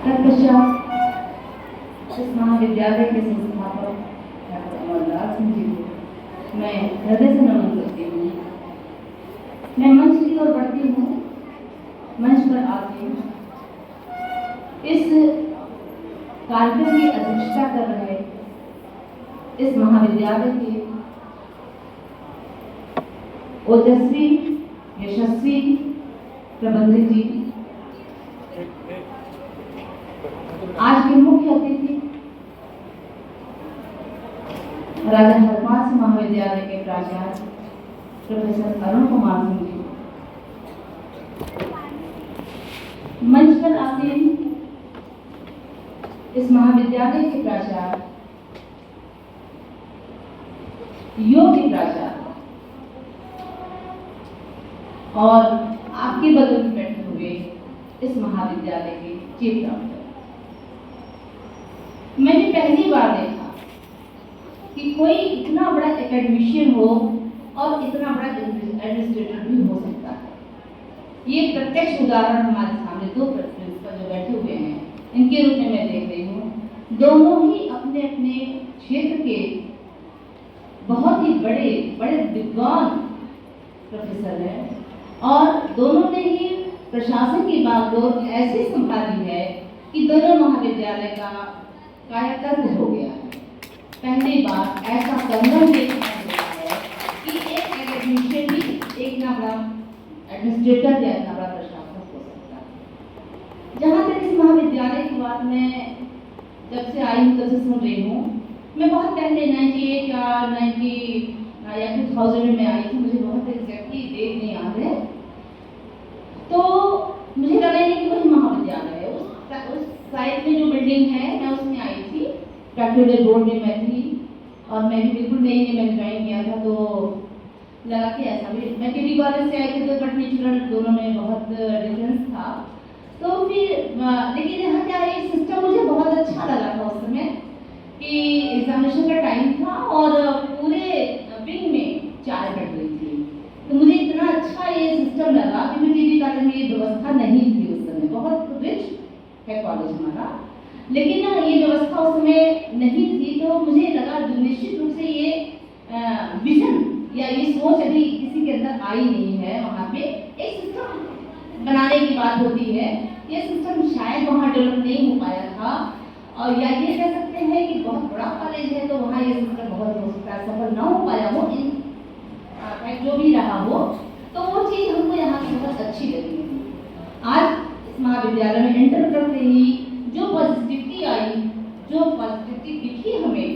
तत्पश्चात इस महाविद्यालय के संस्थापक डॉक्टर अमरदास सिंह जी को मैं हृदय से नमन करती हूँ। मैं मंच की ओर बढ़ती हूँ, मंच पर आती हूँ। इस कार्यक्रम की अध्यक्षता कर रहे इस महाविद्यालय के ओजस्वी यशस्वी प्रबंधक जी, आज के मुख्य अतिथि राजा हरपाल सिंह महाविद्यालय के प्राचार्य प्रोफेसर अरुण कुमार सिंह जी, मंच पर आते इस महाविद्यालय के प्राचार्य योग्य प्राचार्य और आपके बगल में बैठे हुए इस महाविद्यालय के चीफ डॉक्टर। मैंने पहली बार देखा कि कोई इतना बड़ा एकेडमिशियन हो और इतना बड़ा एडमिनिस्ट्रेटर भी हो सकता है। ये प्रत्यक्ष उदाहरण हमारे सामने दो प्रिंसिपल जो बैठे हुए हैं इनके रूप में मैं देख रही हूँ। दोनों ही अपने अपने क्षेत्र के बहुत ही बड़े बड़े विद्वान प्रोफेसर हैं और दोनों ने ही प्रशासन की बागडोर ऐसी संभाली है कि दोनों महाविद्यालय का कायाकल्प हो गया है। पहली बार ऐसा संगठन देखने मिला है कि एक एकेडमिशियन भी एक ना बड़ा एडमिनिस्ट्रेटर या इतना बड़ा प्रशासक हो सकता है। जहाँ तक इस महाविद्यालय की बात मैं जब से आई हूँ तब से सुन रही हूँ। मैं बहुत पहले 98 या 2000 में आई थी, मुझे बहुत एग्जैक्टली डेट नहीं याद है। तो मुझे लगा नहीं कि वही महाविद्यालय है। उस साइड में जो बिल्डिंग है मैं उसमें आई थी, फैक्टोरियल बोर्ड में मैं थी और मैं भी बिल्कुल नई मैंने ज्वाइन किया था। तो लगा कि ऐसा भी मैं केडी कॉलेज से आई थी तो बट नेचुरल दोनों में बहुत डिफरेंस था। तो फिर लेकिन यहाँ क्या है, सिस्टम मुझे बहुत अच्छा लगा था उस समय कि एग्जामिनेशन का टाइम था और पूरे विंग में चाय बढ़ रही थी। तो मुझे इतना अच्छा ये सिस्टम लगा कि मुझे केडी कॉलेज में ये व्यवस्था नहीं थी उस समय। बहुत रिच है कॉलेज हमारा, लेकिन ये व्यवस्था उस समय नहीं थी। तो मुझे लगा निश्चित रूप से ये विजन या ये सोच अभी किसी के अंदर आई नहीं है। वहाँ पे एक सिस्टम बनाने की बात होती है, ये सिस्टम शायद वहाँ डेवलप नहीं हो पाया था। और या ये कह सकते हैं कि बहुत बड़ा कॉलेज है तो वहाँ ये सिस्टम बहुत हो सकता है सफल ना हो पाया हो, इन जो भी रहा हो। तो वो चीज़ हमको यहाँ की बहुत अच्छी लगी थी। आज इस महाविद्यालय में एंटर करते ही जो पॉजिटिविटी आई, जो पॉजिटिविटी दिखी हमें,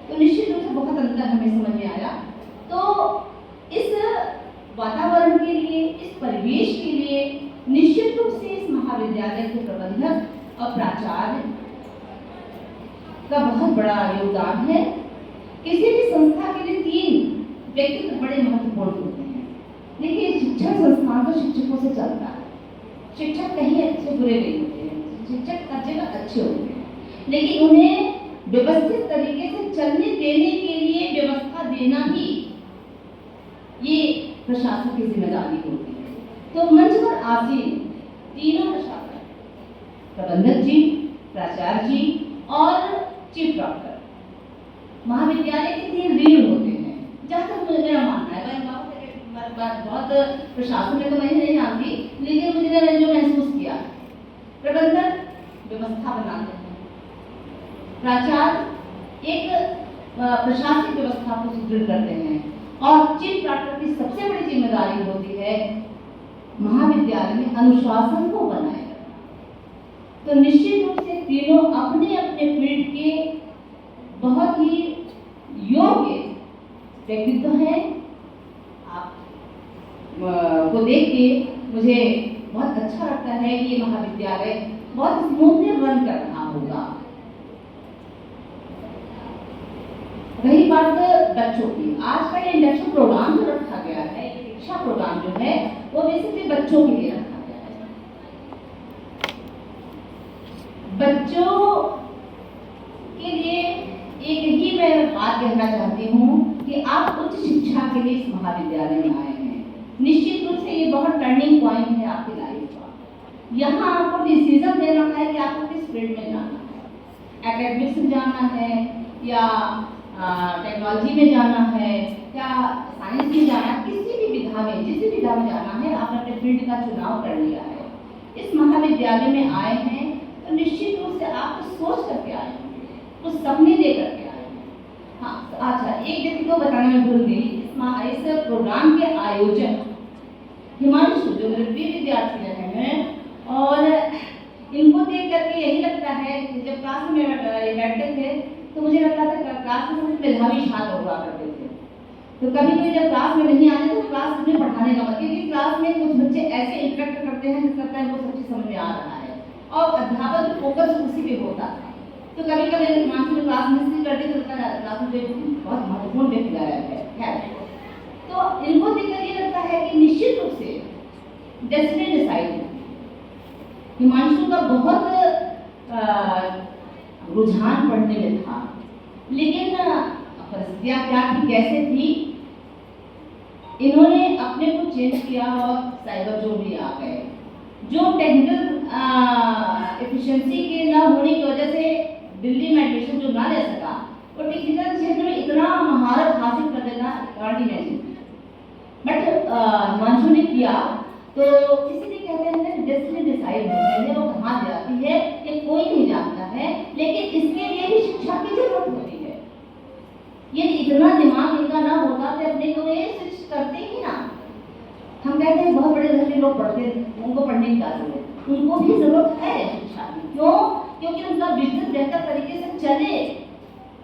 तो निश्चित रूप से बहुत अंतर हमें समझ में आया। तो इस वातावरण के लिए, इस परिवेश के लिए निश्चित रूप से इस महाविद्यालय के प्रबंधक और प्राचार्य का बहुत बड़ा योगदान है। किसी भी संस्था के लिए तीन व्यक्तित्व बड़े महत्वपूर्ण होते हैं। देखिए, शिक्षण संस्थान तो शिक्षकों से चलता है। शिक्षक कहीं अच्छे बुरे नहीं होते हैं, शिक्षक हर जगह अच्छे होते हैं, लेकिन उन्हें व्यवस्थित तरीके से चलने देने के लिए व्यवस्था देना ही ये प्रशासन की जिम्मेदारी होती है। तो मंच पर आसीन तीनों प्रशासक, प्रबंधक जी, प्राचार्य जी और चीफ डॉक्टर, महाविद्यालय के तीन रीढ़ होते हैं। जहाँ तक मेरा मानना है, बहुत प्रशासन में तो मैं नहीं जानती, लेकिन मुझे जो महसूस किया, प्रबंधक व्यवस्था बनाते हैं, प्राचार्य एक प्रशासनिक व्यवस्था को सुदृढ़ करते हैं और चीफ डॉक्टर की सबसे बड़ी जिम्मेदारी होती है महाविद्यालय में अनुशासन को बनाए रखना। तो निश्चित रूप से तीनों अपने अपने फील्ड के बहुत ही योग्य व्यक्तित्व हैं। आप को देख के मुझे बहुत अच्छा लगता है कि ये महाविद्यालय बहुत स्मूथली रन कर रहा होगा। रही बात बच्चों की, आज का ये इंडक्शन प्रोग्राम जो रखा गया है, शिक्षा प्रोग्राम जो है वो बेसिकली बच्चों के लिए रखा गया है। बच्चों के लिए एक ही मैं बात कहना चाहती हूँ कि आप उच्च शिक्षा के लिए इस महाविद्यालय में आए हैं। निश्चित रूप से ये बहुत टर्निंग पॉइंट है आपकी लाइफ का। यहाँ आपको आपको डिसीजन लेना है कि आपको किस फील्ड में जाना है, एकेडमिक्स में जाना है या टेक्नोलॉजी में जाना है या साइंस में जाना है, किसी भी विधा में, जिस भी विधा में जाना है, आपने अपने फील्ड का चुनाव कर लिया है। इस महाविद्यालय में आए हैं तो निश्चित रूप से आप कुछ सोच करके आए हैं, कुछ सपने ले करके आए हैं। हाँ, अच्छा, एक व्यक्ति को बताने में भूल गई, इस प्रोग्राम के आयोजक हिमांशु जो मेरे प्रिय विद्यार्थी रहे हैं, और इनको देख करके यही लगता है कि जब क्लास में बैठते थे तो मुझे लगता था क्लास में सबसे मेधावी छात्र हुआ करते थे। तो कभी कभी जब क्लास में नहीं आते तो क्लास में पढ़ाने का, क्योंकि क्लास में कुछ बच्चे ऐसे इंटरेक्ट करते हैं जिससे लगता है वो सब चीज समझ में आ रहा है और अध्यापक का फोकस उसी पे होता है। तो कभी कभी अगर हिमांशु ने क्लास मिस कर दी तो लगता है क्लास में बहुत महत्वपूर्ण व्यक्ति आया है। तो इनको देखकर ये लगता है कि निश्चित रूप से डेस्टिनी डिसाइड, हिमांशु का बहुत रुझान पढ़ने में था, लेकिन परिस्थितियां क्या थी, कैसे थी, इन्होंने अपने को चेंज किया और साइबर जोन भी आ गए। जो टेक्निकल एफिशिएंसी के ना होने की वजह से दिल्ली में एडमिशन जो ना ले सका, वो टेक्निकल क्षेत्र में इतना महारत हासिल कर लेना कांट इमेजिन। बट हिमांशु ने किया, तो इसीलिए कहते हैं डेस्टिनी डिसाइड होती है, वो कहाँ जाती है ये कोई नहीं जानता है, लेकिन इसके लिए भी शिक्षा की जरूरत होती है। ये इतना दिमाग इनका ना होता तो अपने को ये स्विच करते ही ना। हम कहते हैं बहुत बड़े घर के लोग पढ़ते हैं, उनको पढ़ने की क्या जरूरत, उनको भी जरूरत है शिक्षा की। क्यों? क्योंकि उनका बिजनेस बेहतर तरीके से चले,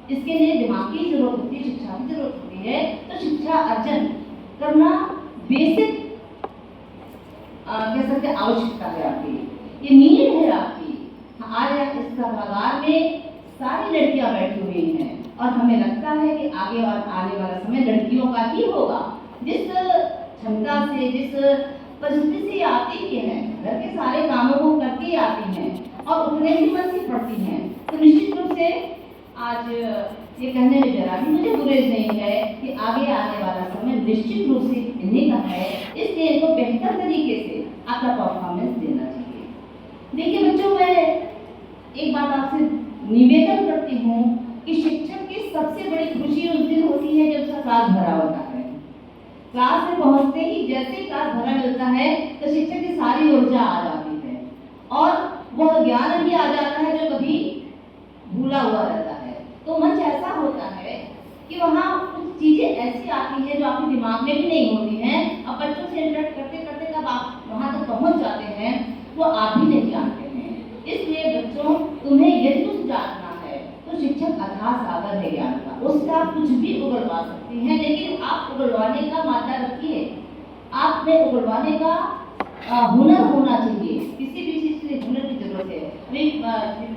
इसके लिए दिमाग की जरूरत होती है, शिक्षा की जरूरत होती है। तो शिक्षा अर्जन करना बेसिक कह सकते आवश्यकता है आपकी, ये नीड है आपकी। आज इस सभागार में सारी लड़कियां बैठी हुई हैं और हमें लगता है कि आगे और आने वाला समय लड़कियों का ही होगा। जिस क्षमता से, जिस परिस्थिति से आती हैं, घर के सारे कामों को करके आती हैं और उतने ही मन से पढ़ती हैं, तो निश्चित रूप से आज ये कहने में जरा भी मुझे गुरेज नहीं है कि आगे आने वाला समय निश्चित रूप से इन्हीं का है, इसलिए इनको बेहतर तरीके से अपना परफॉर्मेंस देना चाहिए। देखिए बच्चों, मैं एक बात आपसे निवेदन करती हूँ कि शिक्षक की सबसे बड़ी खुशी उस दिन होती है जब उसका क्लास भरा होता है। क्लास में पहुँचते ही जैसे क्लास भरा मिलता है तो शिक्षक की सारी ऊर्जा आ जाती है और वह ज्ञान भी आ जाता है जो कभी भूला हुआ रहता है। तो मंच ऐसा होता है कि वहाँ कुछ चीजें ऐसी आती हैं जो आपके दिमाग में भी नहीं होती हैं, और बच्चों से इंटरेक्ट करते करते कब आप वहाँ तक पहुँच जाते हैं वो आप भी नहीं जानते हैं। इसलिए बच्चों, तुम्हें यदि कुछ जानना है तो शिक्षक अथाह सागर है ज्ञान का, उससे आप कुछ भी उगलवा सकती हैं, लेकिन आप उगलवाने का मादा रखिए, आप में उगलवाने का हुनर होना चाहिए। किसी भी चीज के लिए हुनर की जरूरत है। अभी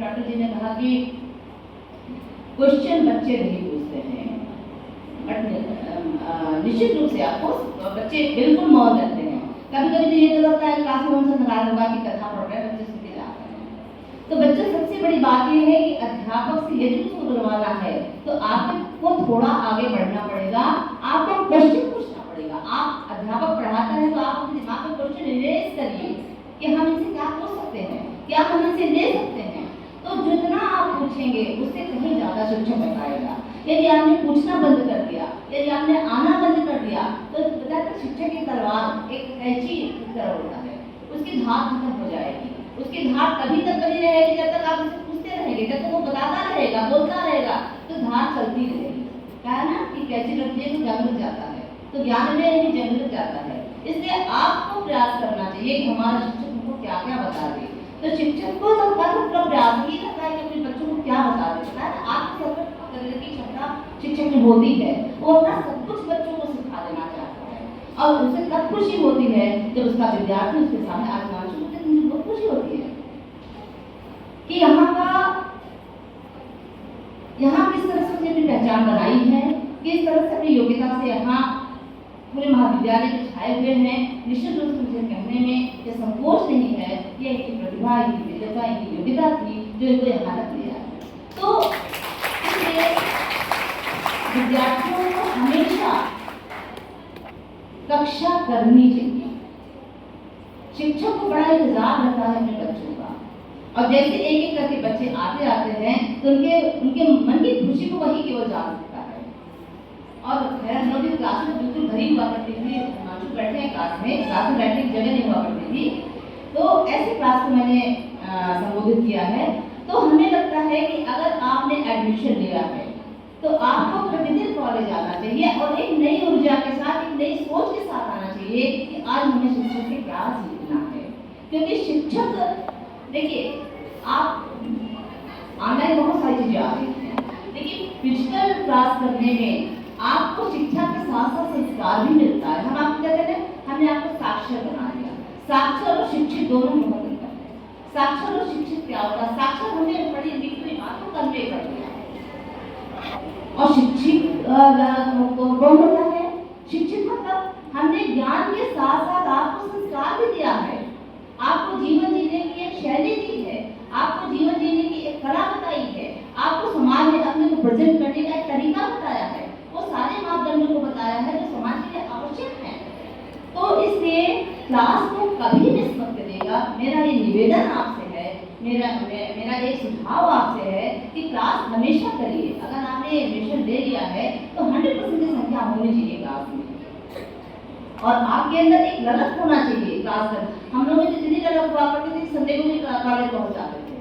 डॉक्टर जी ने कहा कि क्वेश्चन बच्चे नहीं पूछते हैं, बट निश्चित रूप से आपको बच्चे बिल्कुल मौन रहते हैं। कभी कभी तो ये तो लगता है क्लास में उनसे नाराज होगा कि कथा पढ़ रहे हैं, बच्चे सुन के जा रहे हैं। तो बच्चों, सबसे बड़ी बात ये है कि अध्यापक से यदि कुछ उगलवाना है तो आपको थोड़ा आगे बढ़ना पड़ेगा, आपको क्वेश्चन पूछना पड़ेगा। आप अध्यापक पढ़ाता है तो आप अपने दिमाग में क्वेश्चन रेज करिए कि हम इनसे क्या पूछ सकते हैं, क्या हम इनसे ले सकते हैं। तो जितना आप पूछेंगे उससे कहीं ज्यादा शिक्षक बन पाएगा। यदि आपने पूछना बंद कर दिया, यदि आपने आना बंद कर दिया, तो पता है शिक्षक की तलवार एक कैंची की तरह होता है, उसकी धार खत्म हो जाएगी। उसकी धार तभी तक बनी रहेगी जब तक आप उसे पूछते रहेंगे, जब तक वो बताता रहेगा, बोलता रहेगा, तो धार चलती रहेगी। क्या है ना कि कैंची लगती है तो जंग लग जाता है, तो ज्ञान में भी जंग लग जाता है। इसलिए आपको प्रयास करना चाहिए कि हमारा शिक्षक हमको क्या क्या बता दे। तो शिक्षक को तो मतलब प्रयास ही करता है कि अपने बच्चों को क्या बता देता है। आपकी की क्षमता शिक्षक में होती है, वो अपना सब कुछ बच्चों को सिखा देना चाहता है और उसे तब खुशी होती है जब उसका विद्यार्थी उसके सामने आजमाना शुरू करता है। बहुत खुशी होती है कि यहाँ किस तरह से उसने अपनी पहचान बनाई है, किस तरह से अपनी योग्यता से यहाँ पूरे महाविद्यालय में छाए हुए हैं। निश्चित रूप से मुझे कहने में ये संकोच नहीं है, ये इनकी प्रतिभा, इनकी विद्वता, इनकी योग्यता थी जो इनको यहाँ तक ले आया। तो इसलिए विद्यार्थियों को हमेशा कक्षा करनी चाहिए। शिक्षक को बड़ा इंतजार रहता है अपने बच्चों का और जैसे एक एक करके बच्चे आते आते हैं तो उनके उनके मन की खुशी को वही केवल जान सकता है। और खैर हम लोग की क्लास में बिल्कुल भरी हुआ करती थी, माचू बैठे हैं क्लास में बैठने की जगह नहीं हुआ करती थी। तो ऐसी क्लास को मैंने संबोधित किया है। तो हमें लगता है कि अगर आपने एडमिशन लिया है तो आपको प्रतिदिन कॉलेज आना चाहिए और एक नई ऊर्जा के साथ, एक नई सोच के साथ आना चाहिए कि आज हमें शिक्षक से क्या सीखना है। क्योंकि शिक्षक, देखिए आप ऑनलाइन बहुत सारी चीजें आ रही हैं, लेकिन फिजिकल क्लास करने में आपको शिक्षा के साथ साथ संस्कार भी मिलता है। हम आपको कहते हैं हमने आपको साक्षर बना दिया। साक्षर और शिक्षित दोनों में बहुत अंतर है। साक्षर और शिक्षित क्या होता है? साक्षर हमें बड़ी लिखी हुई बात को कन्वे कर दिया और शिक्षित कौन होता है? शिक्षित मतलब हमने ज्ञान के साथ साथ आपको संस्कार भी दिया है, आपको जीवन जीने की एक शैली दी है, आपको जीवन जीने की एक कला बताई है, आपको समाज में अपने को प्रेजेंट करने का एक तरीका बताया है, वो सारे मापदंडों को बताया है जो समाज के लिए आवश्यक है। तो इसलिए क्लास को कभी मिस मत करिएगा। मेरा ये निवेदन आपसे है, मेरा एक सुझाव आपसे है कि क्लास हमेशा करिए। अगर आपने एडमिशन ले लिया है तो 100% की संख्या होनी चाहिए क्लास में और आपके अंदर एक ललक होना चाहिए क्लास में। हम लोग जितनी ललक हुआ करती थी संडे को भी कॉलेज पहुंच जाते थे,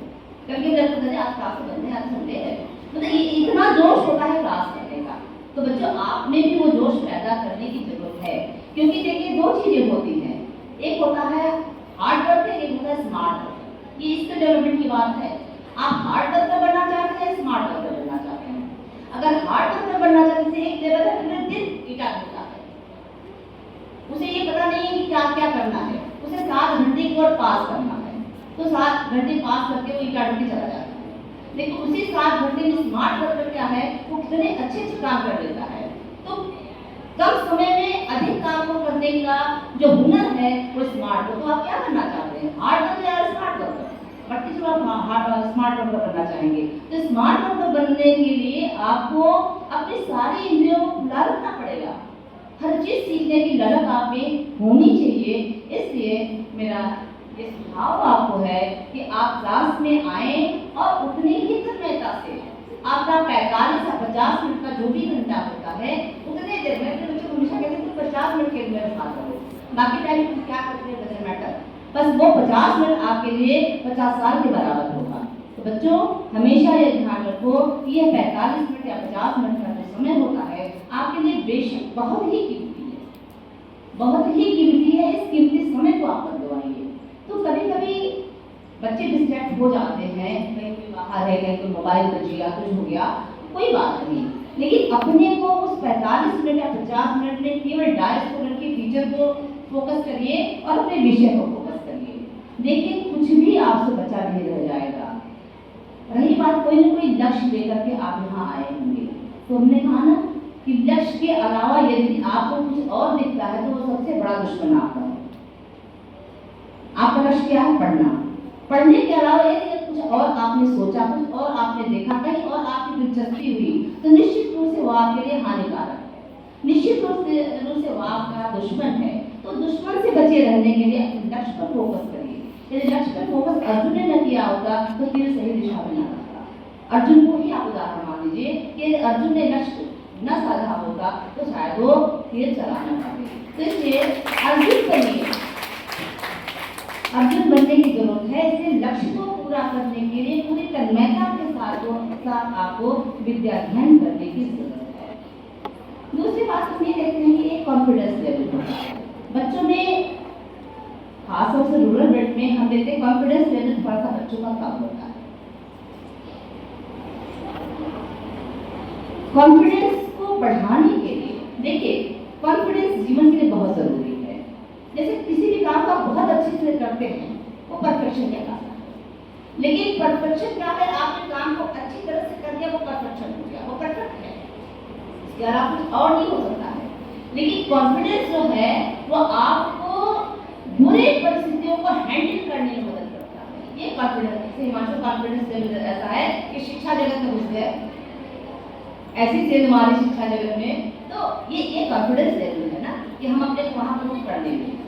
क्योंकि लगता था आज क्लास बंद है, आज संडे है, मतलब इतना जोश होता है क्लास करने का। तो बच्चों आप में भी वो जोश पैदा करने की जरूरत है, क्योंकि देखिए दो चीजें होती हैं, एक होता है हार्ड वर्क, एक होता है स्मार्ट वर्क। ये इसके डेवलपमेंट की बात है। आप हार्ड वर्कर बनना चाहते हैं, स्मार्ट वर्कर बनना चाहते हैं। अगर हार्ड वर्कर बनना चाहते हैं, एक लेवल है पूरे दिन ईटा होता है, उसे ये पता नहीं है कि क्या क्या करना है, उसे 7 घंटे की और पास करना है, तो 7 घंटे पास करके वो ईटा ढूंढ के चला जाता है। लेकिन उसी 7 घंटे में स्मार्ट वर्कर क्या है, वो कितने अच्छे अच्छे काम कर लेता है। तो कम समय में अधिक काम को करने का जो हुनर है वो स्मार्ट वर्क। तो आप क्या करना चाहते हैं, हार्ड वर्कर या स्मार्ट वर्कर? बट आप स्मार्ट वर्कर बनना चाहेंगे तो स्मार्ट वर्कर बनने के लिए आपको अपनी सारी इंद्रियों को खुला रखना पड़ेगा। हर चीज सीखने की ललक आप में होनी चाहिए। इसलिए मेरा ये सुझाव आपको है कि आप क्लास में आए और उतनी ही तन्मयता से आपका 45 या 50 मिनट का जो भी घंटा होता है उतने देर में, अपने बच्चों को हमेशा कहते हैं 50 मिनट के अंदर बात करो, बाकी टाइम तुम क्या करते हैं डजंट मैटर, बस वो 50 मिनट आपके लिए 50 साल के बराबर होगा। तो बच्चों हमेशा ये ध्यान रखो कि ये 45 मिनट या 50 मिनट का जो समय होता है आपके लिए बेशक बहुत ही कीमती है, बहुत ही कीमती है। इस कीमती समय को आप मत गवाइए। तो कभी कभी बच्चे डिस्ट्रैक्ट हो जाते हैं, कहीं कोई बाहर है, कहीं कोई मोबाइल बज गया, कुछ हो गया, कोई बात नहीं, लेकिन अपने को उस 45 मिनट या 50 मिनट में केवल डायस को के टीचर को फोकस करिए और अपने विषय को फोकस करिए। देखिए कुछ भी आपसे बचा नहीं रह जाएगा। रही बात कोई ना कोई लक्ष्य लेकर के आप यहाँ आए होंगे, तो हमने कहा ना कि लक्ष्य के अलावा यदि आपको कुछ और दिखता है तो वो सबसे बड़ा दुश्मन आपका है। आपका लक्ष्य क्या है? पढ़ना। पढ़ने के अलावा यदि कुछ और आपने सोचा, कुछ और आपने देखा, कहीं और आपकी दिलचस्पी हुई, तो निश्चित रूप से वो आपके लिए हानिकारक है, निश्चित रूप से वो आपका दुश्मन है। तो दुश्मन से बचे रहने के लिए अपने लक्ष्य पर फोकस करिए। यदि लक्ष्य पर फोकस अर्जुन ने न किया होता तो तीर सही दिशा में न रहता। अर्जुन को ही आप उदाहरण मान लीजिए कि अर्जुन ने लक्ष्य न साधा होता तो शायद वो तीर चलाना पाते। तो इसलिए अर्जुन बनिए, अर्जुन बनने की जरूरत है। इसलिए लक्ष्य को पूरा करने के लिए पूरी तन्मयता के साथ आपको विद्या अध्ययन करने की जरूरत है। दूसरी बात हम ये देखते हैं कि एक कॉन्फिडेंस लेवल होता है बच्चों में, खासतौर से रूरल बेल्ट में हम देखते हैं कॉन्फिडेंस लेवल थोड़ा सा बच्चों का कम होता है। कॉन्फिडेंस को बढ़ाने के लिए देखिए कॉन्फिडेंस जीवन के लिए बहुत जरूरी है। जैसे किसी भी काम को आप बहुत अच्छे से करते हैं वो परफेक्शन कहलाता है, लेकिन परफेक्शन क्या है? आपने काम को अच्छी तरह से कर दिया, वो परफेक्शन हो गया, वो परफेक्ट है, यार आप कुछ और नहीं हो सकता है। लेकिन कॉन्फिडेंस जो है वो आपको बुरी परिस्थितियों को हैंडल करने में मदद करता है। ये कॉन्फिडेंस, हिमांशु कॉन्फिडेंस लेवल ऐसा है कि शिक्षा जगत में घुस गए, ऐसी सेध हमारी शिक्षा जगत में, तो ये कॉन्फिडेंस लेवल है ना कि हम अपने को वहां पर कर लेंगे।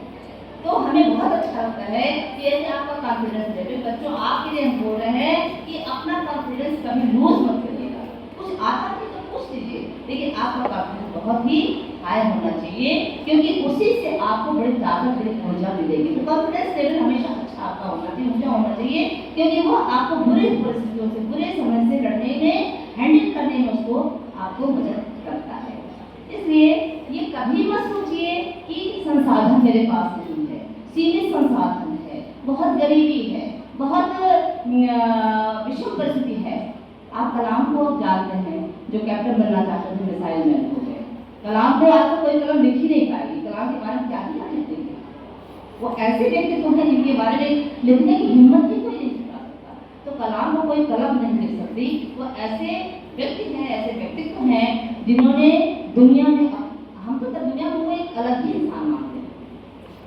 तो हमें बहुत अच्छा लगता है कि यदि आपका कॉन्फिडेंस लेवल, बच्चों आपके लिए हम बोल रहे हैं कि अपना कॉन्फिडेंस कभी लूज मत करिएगा। कुछ आता है तो पूछ लीजिए, लेकिन आपका कॉन्फिडेंस बहुत ही हाई होना चाहिए, क्योंकि उसी से आपको बड़ी ताकत, बड़ी ऊर्जा मिलेगी। तो कॉन्फिडेंस लेवल हमेशा अच्छा आपका होना चाहिए, ऊंचा होना चाहिए, क्योंकि वो आपको बुरी परिस्थितियों से, बुरे समय से लड़ने में, हैंडल करने में उसको आपको मदद करता है। इसलिए ये कभी मत सोचिए कि संसाधन मेरे पास नहीं है, सीमित संसाधन है, बहुत गरीबी है, बहुत विषम परिस्थिति है। आप कलाम को जानते हैं, जो कैप्टन बनना चाहते थे, मिसाइल मैन हो गए। कलाम को आज तो कोई कलम लिख ही नहीं पाएगी, कलाम के बारे में क्या ही आप लिखेंगे। वो ऐसे व्यक्तित्व हैं जिनके बारे में लिखने की हिम्मत ही कोई नहीं जुटा सकता, तो कलाम को कोई कलम नहीं लिख सकती। वो ऐसे व्यक्ति हैं, ऐसे व्यक्तित्व हैं जिन्होंने दुनिया में, हम तो दुनिया में वो एक अलग ही इंसान मानते हैं।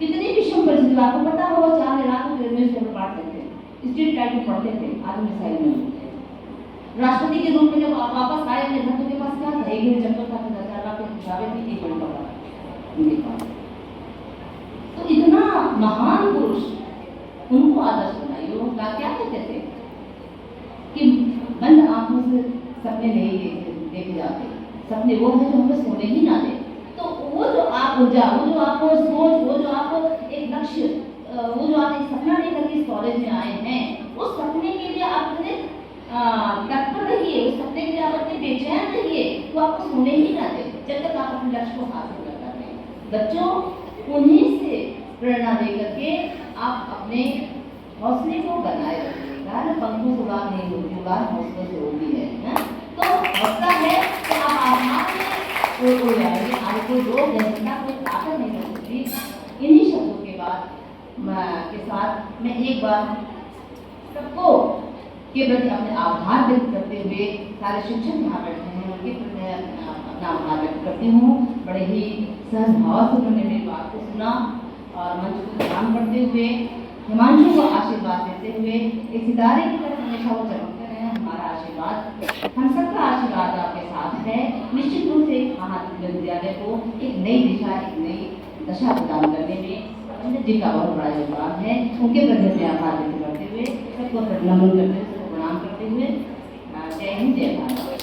कितनी विषम परिस्थिति, आपको पता होगा, 4 रात में न्यूज़पेपर पढ़ते थे, स्ट्रीट लाइट में पढ़ते थे, आज मिसाइल में होते हैं। राष्ट्रपति के रूप में जब आप वापस आए अपने घर के पास, क्या था, एक दिन चक्कर था, 1000 लाख के हिसाबे थी, 1 घंटा पड़ा उनके पास। तो इतना महान पुरुष, उनको आदर्श बनाइए। वो क्या कहते थे कि बंद आंखों से सपने नहीं देखे जाते, सपने वो है जो हमें सोने ही ना दे। तो वो जो आप ऊर्जा, वो जो आपको सोच, वो जो आपको एक लक्ष्य, वो जो आप एक सपना लेकर के इस कॉलेज में आए हैं, उस सपने के लिए आप अपने तत्पर रहिए, उस सपने के लिए आप अपने बेचैन रहिए, वो आपको सोने ही ना दे जब तक आप अपने लक्ष्य को हासिल कर करते हैं। बच्चों, उन्हीं से प्रेरणा लेकर के आप अपने हौसले को बनाए रखिएगा। पंखों से उड़ान नहीं होती, उड़ान हौसलों से होती है। तो हौसला है कि आप आसमान में उड़ जाएंगे, आपको लोग जनता कोई ताकत नहीं कर सकती। इन्हीं शब्दों के बाद के साथ मैं एक बार सबको के प्रति अपने आभार व्यक्त करते हुए, सारे शिक्षक यहाँ बैठे हैं, उनके प्रति अपना आभार व्यक्त करती हूँ। बड़े ही सहज भाव से उन्होंने मेरी बात को सुना और मंच को प्रणाम करते हुए, हिमांशु को आशीर्वाद देते हुए, एक सितारे की तरह हमेशा वो चमकते रहे। हमारा आशीर्वाद, हम सबका आशीर्वाद आपके साथ है। निश्चित रूप से महात्मा विद्यालय को एक नई दिशा, एक नई दशा प्रदान करने में जिनका बहुत बड़ा योगदान है, उनके प्रति से आभार व्यक्त करते हुए, सबको नमन करते हुए, सबको प्रणाम करते हुए, जय हिंद, जय भारत।